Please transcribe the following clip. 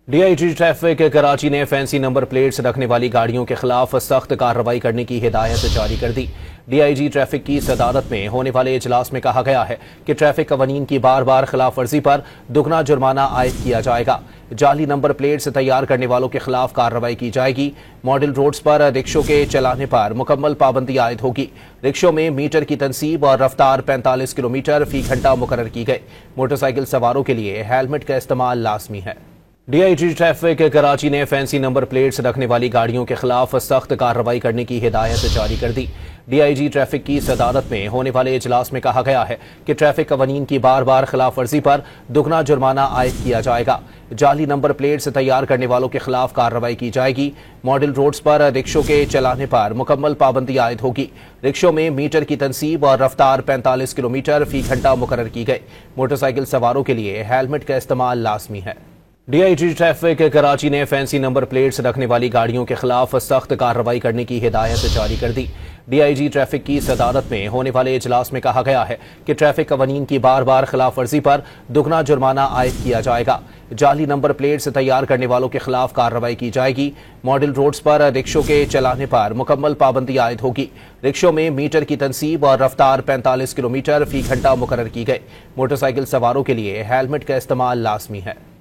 DIG traffic Karachi ने fancy number plates रखने वाली गाड़ियों के खिलाफ सख्त कार्रवाई करने की हिदायत जारी कर दी। DIG ट्रैफिक की सदारत में होने वाले इजलास में कहा गया है कि ट्रैफिक कवानीन की बार बार खिलाफ वर्जी पर दुगना जुर्माना आयद किया जाएगा। जाली नंबर प्लेट्स तैयार करने वालों के खिलाफ कार्रवाई की जाएगी। मॉडल रोड्स पर रिक्शों के चलाने पर मुकम्मल पाबंदी आयद होगी। रिक्शों में मीटर की तनसीब और रफ्तार 45 किलोमीटर फी घंटा मुकर्रर की गई। मोटरसाइकिल सवारों के लिए हेलमेट का इस्तेमाल लाजमी है। DIG ट्रैफिक कराची ने फैंसी नंबर प्लेट्स रखने वाली गाड़ियों के खिलाफ सख्त कार्रवाई करने की हिदायत जारी कर दी। DIG ट्रैफिक की सदारत में होने वाले इजलास में कहा गया है कि ट्रैफिक कवानीन की बार बार खिलाफ वर्जी पर दुगना जुर्माना आयद किया जाएगा। जाली नंबर प्लेट्स तैयार करने वालों के खिलाफ कार्रवाई की जाएगी। मॉडल रोड्स पर रिक्शों के चलाने पर मुकम्मल पाबंदी आयद होगी। रिक्शों में मीटर की तनसीब और रफ्तार 45 किलोमीटर फी घंटा मुकर्रर की गई। मोटरसाइकिल सवारों के लिए हेलमेट का इस्तेमाल लाजमी है। DIG ट्रैफिक कराची ने फैंसी नंबर प्लेट्स रखने वाली गाड़ियों के खिलाफ सख्त कार्रवाई करने की हिदायत जारी कर दी। DIG ट्रैफिक की सदारत में होने वाले इजलास में कहा गया है कि ट्रैफिक कवानीन की बार बार खिलाफ वर्जी पर दुगना जुर्माना आयद किया जाएगा। जाली नंबर प्लेट्स तैयार करने वालों के खिलाफ कार्रवाई की जाएगी। मॉडल रोड्स पर रिक्शों के चलाने पर मुकम्मल पाबंदी आयद होगी। रिक्शों में मीटर की तनसीब और रफ्तार 45 किलोमीटर फी घंटा मुकर्रर की गई। मोटरसाइकिल सवारों के लिए हेलमेट का इस्तेमाल लाजमी है।